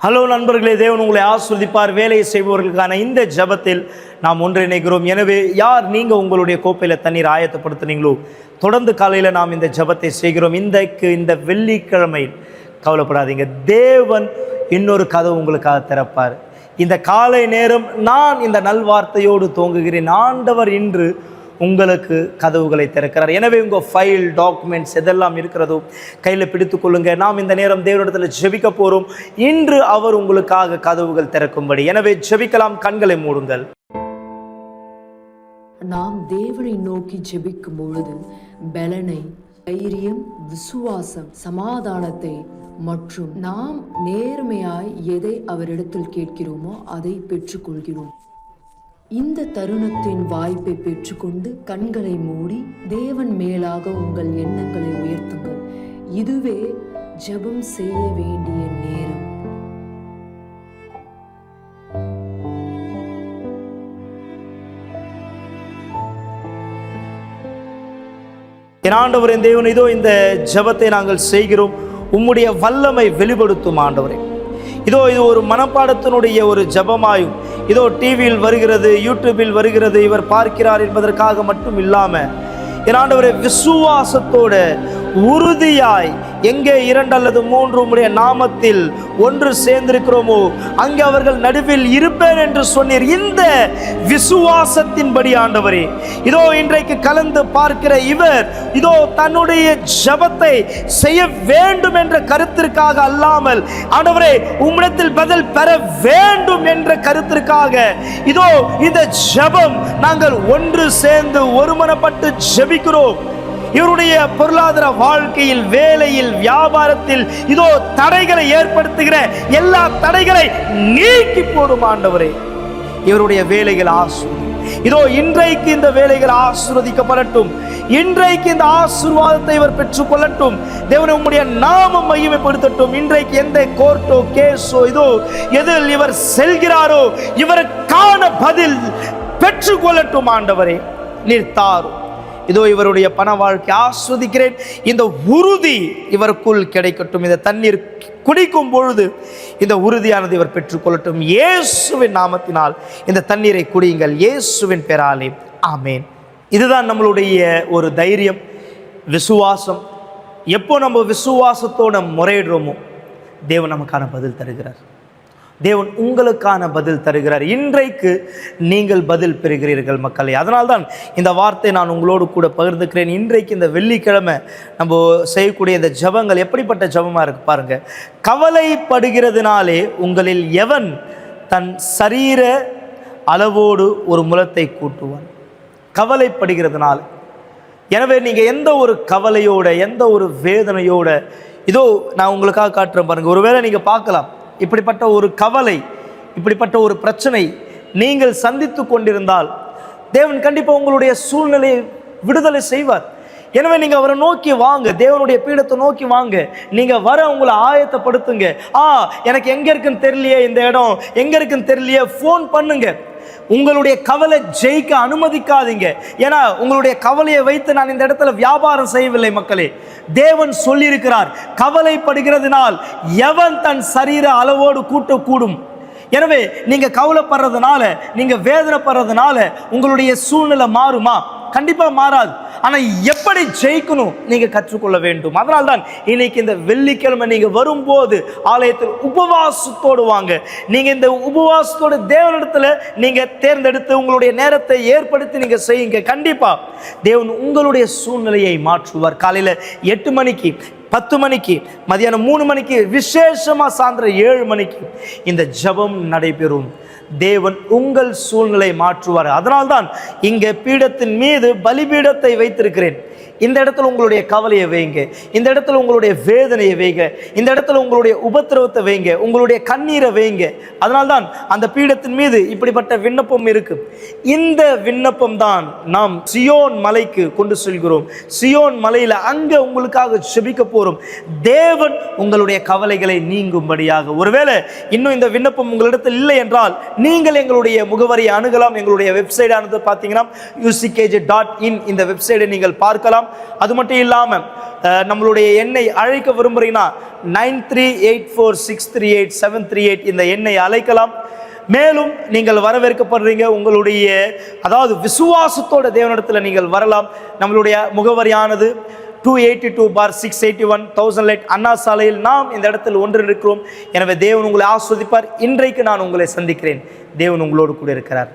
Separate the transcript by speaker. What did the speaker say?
Speaker 1: Hello நண்பர்களே, தேவன் உங்களை ஆசீர்வதிப்பார். வேலையை செய்பவர்களுக்கான இந்த ஜெபத்தில் நாம் ஒன்றிணைகிறோம். எனவே யார் நீங்கள் உங்களுடைய கோப்பையில் தண்ணீர் ஆயத்தப்படுத்துனீங்களோ தொடர்ந்து காலையில் நாம் இந்த ஜெபத்தை செய்கிறோம். இந்த வெள்ளிக்கிழமை கவலைப்படாதீங்க, தேவன் இன்னொரு கதவு உங்களுக்காக திறப்பார். இந்த காலை நேரம் நான் இந்த நல்வார்த்தையோடு துவங்குகிறேன். ஆண்டவர் இன்று உங்களுக்கு கதவுகளை திறக்கிறார். எனவே உங்கள் ஃபைல், டாக்குமெண்ட்ஸ் எதெல்லாம் இருக்கிறதோ கையில் பிடித்து கொள்ளுங்க. நாம் இந்த நேரம் தேவனிடத்தில் ஜெபிக்க போகிறோம். இன்று அவர் உங்களுக்காக கதவுகள் திறக்கும்படி. எனவே ஜெபிக்கலாம். கண்களை மூடுங்கள்.
Speaker 2: நாம் தேவனை நோக்கி ஜெபிக்கும் பொழுது பலனை, தைரியம், விசுவாசம், சமாதானத்தை மற்றும் நாம் நேர்மையாய் எதை அவரிடத்தில் கேட்கிறோமோ அதை பெற்றுக்கொள்கிறோம். இந்த தருணத்தின் வாய்ப்பை பெற்றுக்கொண்டு கண்களை மூடி தேவன் மேலாக உங்கள் எண்ணங்களை உயர்த்துங்கள். இதுவே ஜெபம் செய்ய வேண்டிய நேரம்.
Speaker 1: என் ஆண்டவரே தேவன், இதோ இந்த ஜெபத்தை நாங்கள் செய்கிறோம். உம்முடைய வல்லமை வெளிப்படுத்தும் ஆண்டவரே. இதோ இது ஒரு மனப்பாடத்தினுடைய ஒரு ஜெபமாயும் இதோ டிவியில் வருகிறது, யூடியூபில் வருகிறது, இவர் பார்க்கிறார் என்பதற்காக மட்டும் இல்லாமல் என் ஆண்டவரே விசுவாசத்தோட உறுதியாய் எங்கே 2 அல்லது 3 உம்முடைய நாமத்தில் ஒன்று சேர்ந்திருக்கிறோமோ அங்கே அவர்கள் நடுவில் இருப்பேன் என்று சொன்னீர். இந்த விசுவாசத்தின்படி ஆண்டவரே, இதோ இன்றைக்கு கலந்து பார்க்கிற இவர் இதோ தன்னுடைய ஜெபத்தை செய்ய வேண்டும் என்ற கருத்திற்காக அல்லாமல் ஆண்டவரே உம்மிடத்தில் பதில் பெற வேண்டும் என்ற கருத்திற்காக இதோ இந்த ஜெபம் நாங்கள் ஒன்று சேர்ந்து ஒருமனப்பட்டு ஜெபிக்கிறோம். இவருடைய பொருளாதார வாழ்க்கையில், வேலையில், வியாபாரத்தில் இதோ தடைகளை ஏற்படுத்துகிற எல்லா தடைகளை நீக்கி போடும் ஆண்டவரே. இவருடைய வேலைகள் இதோ இன்றைக்கு இந்த வேலைகள் ஆசீர்வதிக்கப்படட்டும். இன்றைக்கு இந்த ஆசீர்வாதத்தை இவர் பெற்றுக்கொள்ளட்டும். தேவனே உம்முடைய நாமம் மகிமைப்படுத்தட்டும். இன்றைக்கு எந்த கோர்ட்டோ, கேஸோ, இதோ எதில் இவர் செல்கிறாரோ இவருக்கான பதில் பெற்றுக்கொள்ளட்டும் ஆண்டவரே. நீர் தாரும். இதோ இவருடைய பண வாழ்க்கை ஆஸ்வதிக்கிறேன். இந்த உறுதி இவருக்குள் கிடைக்கட்டும். இந்த தண்ணீர் குடிக்கும் பொழுது இந்த உறுதியானது இவர் பெற்றுக்கொள்ளட்டும். இயேசுவின் நாமத்தினால் இந்த தண்ணீரை குடியுங்கள், இயேசுவின் பெயராலே ஆமேன். இதுதான் நம்மளுடைய ஒரு தைரியம், விசுவாசம். எப்போ நம்ம விசுவாசத்தோட முறையிடுறோமோ தேவன் நமக்கான பதில் தருகிறார். தேவன் உங்களுக்கான பதில் தருகிறார். இன்றைக்கு நீங்கள் பதில் பெறுகிறீர்கள் மக்களே. அதனால்தான் இந்த வார்த்தை நான் உங்களோடு கூட பகிர்ந்துக்கிறேன். இன்றைக்கு இந்த வெள்ளிக்கிழமை நம்ம செய்யக்கூடிய இந்த ஜெபங்கள் எப்படிப்பட்ட ஜெபமாக இருக்கு பாருங்க. கவலைப்படுகிறதுனாலே உங்களில் எவன் தன் சரீர அளவோடு ஒரு முலத்தை கூட்டுவான்? கவலைப்படுகிறதுனால. எனவே நீங்கள் எந்த ஒரு கவலையோட, எந்த ஒரு வேதனையோட, இதோ நான் உங்களுக்காக காட்டுறேன் பாருங்க. ஒருவேளை நீங்கள் பார்க்கலாம், இப்படிப்பட்ட ஒரு கவலை, இப்படிப்பட்ட ஒரு பிரச்சனை நீங்கள் சந்தித்து கொண்டிருந்தால் தேவன் கண்டிப்பாக உங்களுடைய சூழ்நிலையை விடுதலை செய்வார். எனவே நீங்கள் அவரை நோக்கி வாங்க, தேவனுடைய பீடத்தை நோக்கி வாங்க. நீங்கள் வர உங்களை ஆயத்தப்படுத்துங்க. எனக்கு எங்கே இருக்குன்னு தெரியலையே, இந்த இடம் எங்கே இருக்குன்னு தெரியலையே, ஃபோன் பண்ணுங்க. உங்களுடைய கவலை ஜெயிக்க அனுமதிக்காதீங்க. ஏன்னா உங்களுடைய கவலையை வைத்து நான் இந்த இடத்துல வியாபாரம் செய்யவில்லை மக்களே. தேவன் சொல்லியிருக்கிறார், கவலைப்படுகிறதுனால் எவன் தன் சரீர அளவோடு கூட்டக்கூடும். எனவே நீங்க கவலைப்படுறதுனால, நீங்க வேதனைப்படுறதுனால உங்களுடைய சூழ்நிலை மாறுமா? கண்டிப்பா மாறாது. ஆனா எப்படி ஜெயிக்கணும் நீங்க கற்றுக்கொள்ள வேண்டும். அதனால்தான் இன்னைக்கு இந்த வெள்ளிக்கிழமை நீங்க வரும்போது ஆலயத்தில் உபவாசத்தோடு வாங்க. நீங்க இந்த உபவாசத்தோடு தேவனிடத்துல நீங்க தேர்ந்தெடுத்து உங்களுடைய நேரத்தை ஏற்படுத்தி நீங்க செய்யுங்க. கண்டிப்பா தேவன் உங்களுடைய சூழ்நிலையை மாற்றுவார். காலையில 8 மணிக்கு, 10 மணிக்கு, மதியானம் 3 மணிக்கு, விசேஷமா சாயந்தரம் 7 மணிக்கு இந்த ஜெபம் நடைபெறும். தேவன் உங்கள் சூழ்நிலை மாற்றுவார். அதனால்தான் இங்கே பீடத்தின் மீது பலிபீடத்தை வைத்திருக்கிறேன். இந்த இடத்துல உங்களுடைய கவலையை வைங்க, இந்த இடத்துல உங்களுடைய வேதனையை வைங்க, இந்த இடத்துல உங்களுடைய உபத்திரவத்தை வைங்க, உங்களுடைய கண்ணீரை வைங்க. அதனால்தான் அந்த பீடத்தின் மீது இப்படிப்பட்ட விண்ணப்பம் இருக்கு. இந்த விண்ணப்பம் தான் நாம் சியோன் மலைக்கு கொண்டு செல்கிறோம். சியோன் மலையில் அங்கே உங்களுக்காக ஜெபிக்க போறோம். தேவன் உங்களுடைய கவலைகளை நீங்கும்படியாக. ஒருவேளை இன்னும் இந்த விண்ணப்பம் உங்களிடத்தில் இல்லை என்றால் நீங்கள் எங்களுடைய முகவரியை அணுகலாம். எங்களுடைய வெப்சைட்டானது பார்த்தீங்கன்னா uckj.in இந்த வெப்சைட்டை நீங்கள் பார்க்கலாம். அது மட்டும் இல்லாமல் நம்மளுடைய எண்ணை அழைக்க விரும்புகிறீங்கன்னா 9384638738 இந்த எண்ணை அழைக்கலாம். மேலும் நீங்கள் வரவேற்கப்படுறீங்க. உங்களுடைய அதாவது விசுவாசத்தோட தேவனிடத்தில் நீங்கள் வரலாம். நம்மளுடைய முகவரியானது 282/681 1000 லைட் அண்ணா சாலையில் நாம் இந்த இடத்தில் ஒன்று இருக்கிறோம். எனவே தேவன் உங்களை ஆஸ்வதிப்பார். இன்றைக்கு நான் உங்களை சந்திக்கிறேன். தேவன் உங்களோடு கூட இருக்கிறார்.